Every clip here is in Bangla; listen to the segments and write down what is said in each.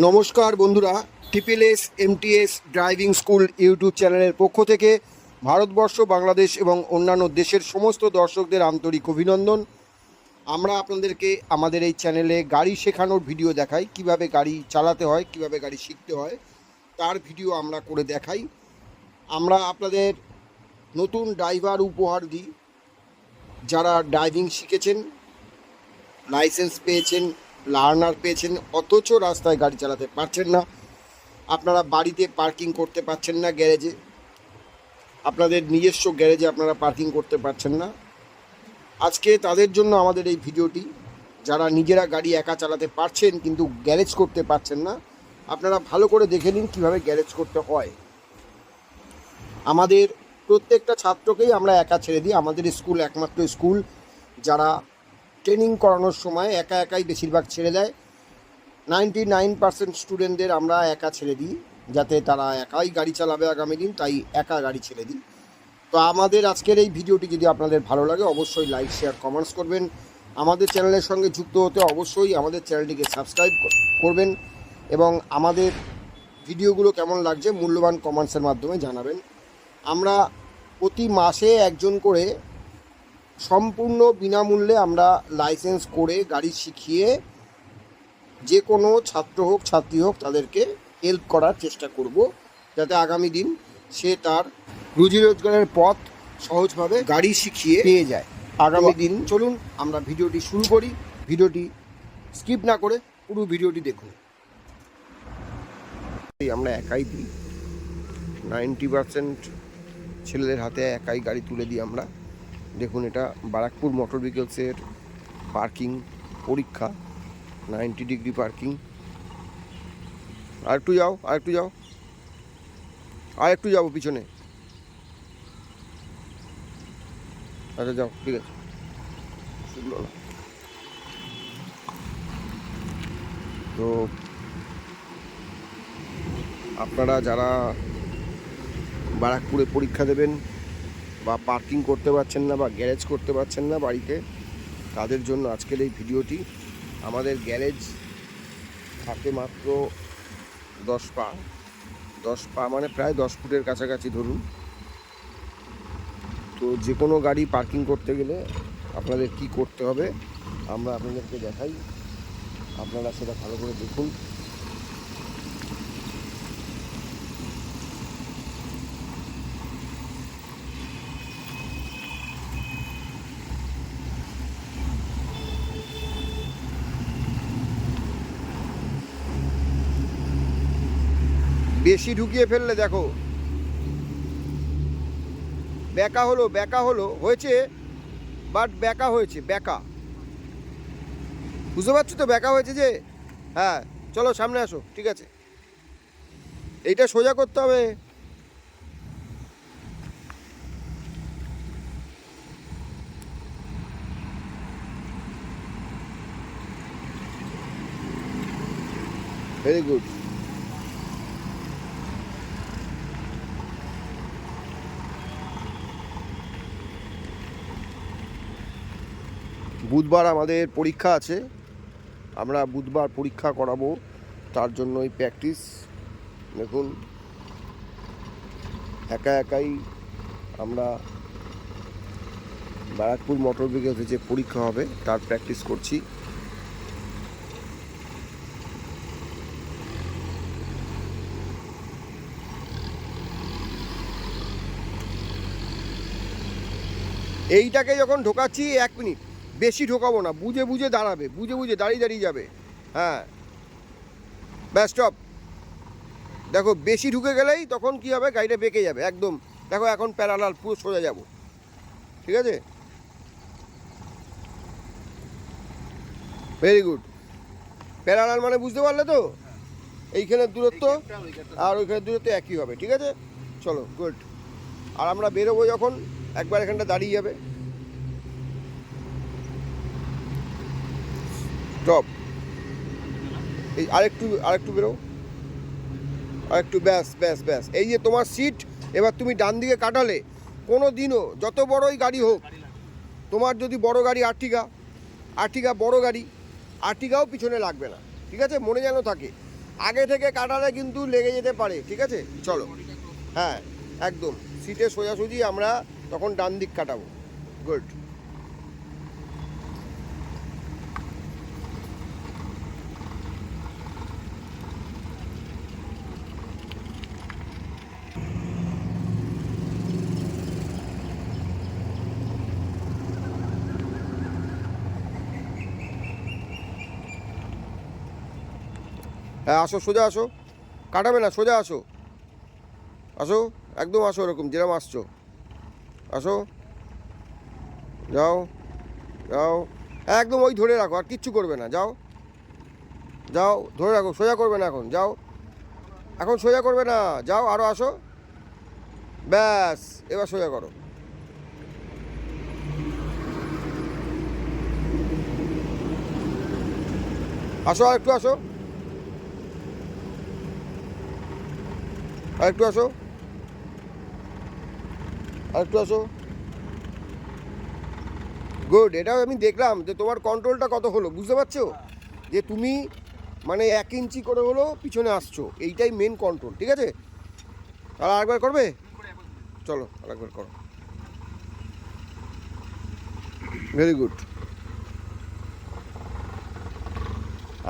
নমস্কার বন্ধুরা, TSS MTS driving school YouTube চ্যানেলের পক্ষ থেকে ভারতবর্ষ, বাংলাদেশ এবং অন্যান্য দেশের সমস্ত দর্শকদের আন্তরিক অভিনন্দন। আমরা আপনাদেরকে আমাদের এই চ্যানেলে গাড়ি শেখানোর ভিডিও দেখাই, কিভাবে গাড়ি চালাতে হয়, কিভাবে গাড়ি শিখতে হয়, তার ভিডিও আমরা করে দেখাই। আমরা আপনাদের নতুন ড্রাইভার উপহার দিই, যারা ড্রাইভিং শিখেছেন, লাইসেন্স পেয়েছেন, লার্নার পেয়েছেন, অথচ রাস্তায় গাড়ি চালাতে পারছেন না। আপনারা বাড়িতে পার্কিং করতে পারছেন না, গ্যারেজে, আপনাদের নিজস্ব গ্যারেজে আপনারা পার্কিং করতে পারছেন না। আজকে তাদের জন্য আমাদের এই ভিডিওটি। যারা নিজেরা গাড়ি একা চালাতে পারছেন কিন্তু গ্যারেজ করতে পারছেন না, আপনারা ভালো করে দেখে নিন কীভাবে গ্যারেজ করতে হয়। আমাদের প্রত্যেকটা ছাত্রকেই আমরা একা ছেড়ে দিই। আমাদের স্কুল একমাত্র স্কুল যারা ট্রেনিং করানোর সময় একা একাই বেশিরভাগ ছেড়ে দেয়। 99% স্টুডেন্টদের আমরা একা ছেড়ে দিই, যাতে তারা একাই গাড়ি চালাবে আগামী দিন, তাই একা গাড়ি ছেড়ে দিই। তো আমাদের আজকের এই ভিডিওটি যদি আপনাদের ভালো লাগে, অবশ্যই লাইক, শেয়ার, কমেন্টস করবেন। আমাদের চ্যানেলের সঙ্গে যুক্ত হতে অবশ্যই আমাদের চ্যানেলটিকে সাবস্ক্রাইব করবেন এবং আমাদের ভিডিওগুলো কেমন লাগছে মূল্যবান কমেন্টসের মাধ্যমে জানাবেন। আমরা প্রতি মাসে একজন করে সম্পূর্ণ বিনামূল্যে আমরা লাইসেন্স করে গাড়ি শিখিয়ে যে কোনো ছাত্র হোক ছাত্রী হোক তাদেরকে হেল্প করার চেষ্টা করব, যাতে আগামী দিন সে তার রুজি রোজগারের পথ সহজভাবে গাড়ি শিখিয়ে পেয়ে যায়। আগামী দিন চলুন আমরা ভিডিওটি শুরু করি। ভিডিওটি স্কিপ না করে পুরো ভিডিওটি দেখুন। আমরা একাই দিই, 90% ছেলেদের হাতে একাই গাড়ি তুলে দিই আমরা। দেখুন, এটা বারাকপুর মোটর ভেহিকলসের পার্কিং পরীক্ষা, 90 ডিগ্রি পার্কিং। আর একটু যাও, আর একটু যাবো পিছনে। আচ্ছা যাও, ঠিক আছে, শুনলো না তো। আপনারা যারা বারাকপুরে পরীক্ষা দেবেন বা পার্কিং করতে পারছেন না বা গ্যারেজ করতে পারছেন না বাড়িতে, তাদের জন্য আজকের এই ভিডিওটি। আমাদের গ্যারেজ থাকে মাত্র 10 পা মানে প্রায় 10 ফুটের কাছাকাছি ধরুন। তো যে কোনো গাড়ি পার্কিং করতে গেলে আপনাদের কি করতে হবে আমরা আপনাদেরকে দেখাই, আপনারা সেটা ভালো করে দেখুন। বেশি ঢুকিয়ে ফেললে দেখো ব্যাকা হলো হয়েছে, বাট ব্যাকা হয়েছে, ব্যাকা, বুঝতে পারছো তো? ব্যাকা হয়েছে যে, হ্যাঁ চলো সামনে আসো, ঠিক আছে, এইটা সোজা করতে হবে। Very good. বুধবার আমাদের পরীক্ষা আছে, আমরা বুধবার পরীক্ষা করাবো, তার জন্যই প্র্যাকটিস। দেখুন, একাই আমরা বারাকপুর মোটর ভেহিকলসে যে পরীক্ষা হবে তার প্র্যাকটিস করছি। এইটাকে যখন ঢোকাচ্ছি 1 মিনিট, বেশি ঢোকাবো না, বুঝে দাঁড়াবে, বুঝে দাঁড়িয়ে যাবে। হ্যাঁ ব্যাস, স্টপ। দেখো বেশি ঢুকে গেলেই তখন কি হবে, গাড়িটা বেঁকে যাবে একদম। দেখো এখন প্যারালাল পুরো সোজা যাব, ঠিক আছে, ভেরি গুড। প্যারালাল মানে বুঝতে পারলে তো? এইখানের দূরত্ব আর ওইখানের দূরত্ব একই হবে, ঠিক আছে, চলো গুড। আর আমরা বেরোবো যখন একবার এখানটা দাঁড়িয়ে যাবে, স্টপ। এই আরেকটু বেরো, আরেকটু, ব্যাস। এই যে তোমার সিট, এবার তুমি ডান দিকে কাটালে, কোনো দিনও যত বড়ই গাড়ি হোক, তোমার যদি বড় গাড়ি আর্টিগা বড় গাড়ি, আর্টিগাও পিছনে লাগবে না, ঠিক আছে, মনে যেন থাকে। আগে থেকে কাটালে কিন্তু লেগে যেতে পারে, ঠিক আছে? চলো, হ্যাঁ একদম সিটে সোজাসুজি আমরা তখন ডান দিক কাটাবো। গুড। হ্যাঁ আসো, সোজা আসো, কাটাবে না, সোজা আসো, আসো একদম আসো, ওরকম যেরকম আসছো আসো, যাও যাও, একদম ওই ধরে রাখো, আর কিচ্ছু করবে না, যাও যাও, ধরে রাখো, সোজা করবে না এখন, যাও এখন সোজা করবে না, যাও আরও আসো, ব্যাস এবার সোজা করো। আসো আর একটু আসো, আর একটু আসো, আর একটু আসো, গুড। এটাও আমি দেখলাম যে তোমার কন্ট্রোলটা কত হলো, বুঝতে পারছো যে তুমি মানে 1 ইঞ্চি করে হলো পিছনে আসছো, এইটাই মেন কন্ট্রোল, ঠিক আছে? আর আরেকবার করবে, চলো আরেকবার করো, ভেরি গুড।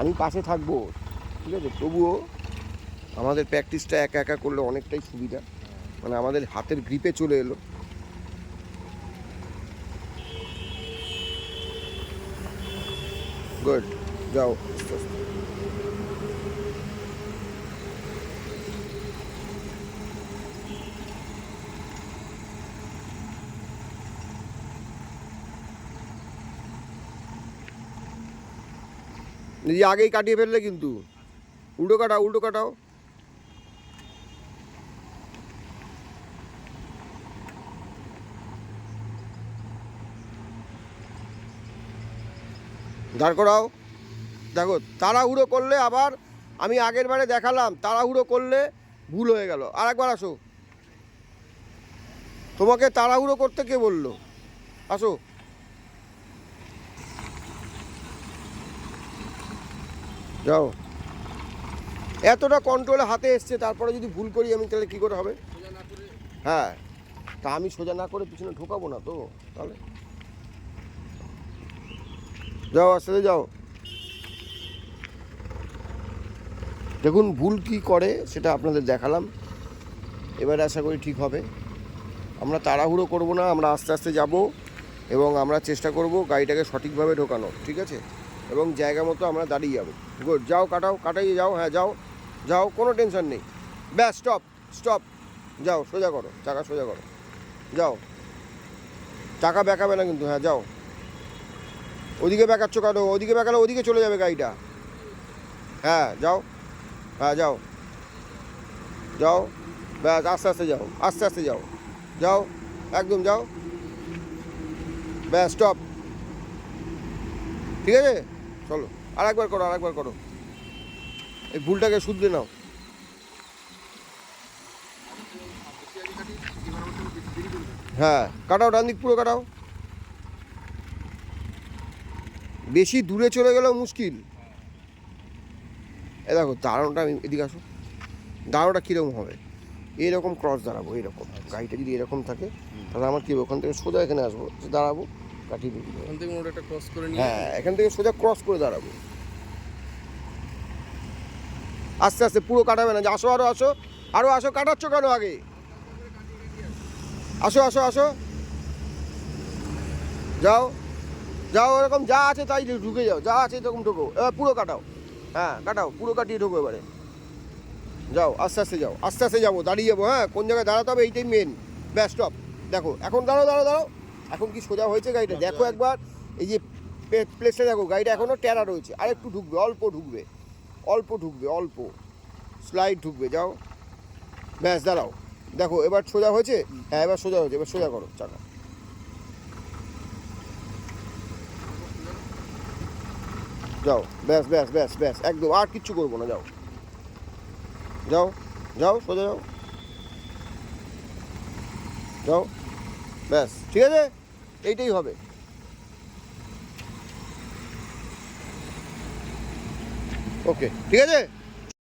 আমি পাশে থাকবো, ঠিক আছে, তবুও আমাদের প্র্যাকটিসটা একা একা করলে অনেকটাই সুবিধা, মানে আমাদের হাতের গ্রিপে চলে এলো। গুড, যাও আস্তে আস্তে। নিজে আগেই কাটিয়ে ফেললে কিন্তু, উল্টো কাটাও, উল্টো কাটাও, দাঁড় করাও। দেখো তাড়াহুড়ো করলে আবার, আমি আগের বারে দেখালাম তাড়াহুড়ো করলে ভুল হয়ে গেল, আর একবার আসো, তোমাকে তাড়াহুড়ো করতে কে বললো, আসো, যাও। এতটা কন্ট্রোলে হাতে এসছে, তারপরে যদি ভুল করি আমি তাহলে কী করে হবে? হ্যাঁ, তা আমি সোজা না করে পিছনে ঢোকাবো না তো, তাহলে যাও আস্তে যাও। দেখুন ভুল কি করে সেটা আপনাদের দেখালাম, এবারে আশা করি ঠিক হবে। আমরা তাড়াহুড়ো করব না, আমরা আস্তে আস্তে যাব এবং আমরা চেষ্টা করব গাড়িটাকে সঠিকভাবে ঢোকানো, ঠিক আছে? এবং জায়গা মতো আমরা দাঁড়িয়ে যাবো। গুড, যাও কাটাও, কাটাই যাও, হ্যাঁ যাও যাও, কোনো টেনশন নেই, ব্যাস স্টপ স্টপ, যাও সোজা করো, চাকা সোজা করো, যাও, চাকা বেঁকাবে না কিন্তু, হ্যাঁ যাও। ওদিকে বেঁকাচ্ছ কেন? ওদিকে বেঁকালে ওদিকে চলে যাবে গাড়িটা, হ্যাঁ যাও, হ্যাঁ যাও যাও, ব্যাস আস্তে আস্তে যাও, আস্তে আস্তে যাও, যাও একদম যাও, ব্যাস স্টপ, ঠিক আছে? চলো আর একবার করো, আর একবার করো, এই ভুলটাকে শুধরে নাও। হ্যাঁ কাটাও, ডান দিক পুরো কাটাও, বেশি দূরে চলে গেলেও মুশকিল। এ দেখো দাঁড়ানোটা, আমি এদিকে আসো, দাঁড়ানোটা কীরকম হবে, এইরকম ক্রস দাঁড়াবো, এইরকম গাড়িটা যদি এরকম থাকে তাহলে আমার কী হবে, ওখান থেকে সোজা এখানে আসবো, দাঁড়াবো, কাটিয়ে দিবি, ওখান থেকে মোড় একটা ক্রস করে নিয়ে, হ্যাঁ এখান থেকে সোজা ক্রস করে দাঁড়াবো, আস্তে আস্তে, পুরো কাটাবে না, যে আসো আরও আসো, আরও আসো, কাটাচ্ছ কেন আগে, আসো আসো আসো, যাও যাও, এরকম যা আছে তাই ঢুকে যাও, যা আছে এরকম ঢোকো, এবার পুরো কাটাও, হ্যাঁ কাটাও, পুরো কাটিয়ে ঢোকো এবারে, যাও আস্তে আস্তে যাও, আস্তে আস্তে যাবো, দাঁড়িয়ে যাবো, হ্যাঁ কোন জায়গায় দাঁড়াতে হবে এইটাই মেন, ব্যাস স্টপ। দেখো এখন দাঁড়াও দাঁড়াও দাঁড়াও, এখন কি সোজা হয়েছে গাড়িটা, দেখো একবার, এই যে প্লেসটা দেখো, গাড়িটা এখনও টেরা রয়েছে, আর একটু ঢুকবে, অল্প ঢুকবে, অল্প ঢুকবে, অল্প স্লাইড ঢুকবে, যাও, ব্যাস দাঁড়াও, দেখো এবার সোজা হয়েছে, হ্যাঁ এবার সোজা হয়েছে, এবার সোজা করো চাকা, যাও, ব্যাস ব্যাস ব্যাস ব্যাস একদম, আর কিচ্ছু করবো না, যাও যাও যাও, সোজা যাও, যাও, ব্যাস ঠিক আছে, এইটাই হবে। ওকে ঠিক আছে।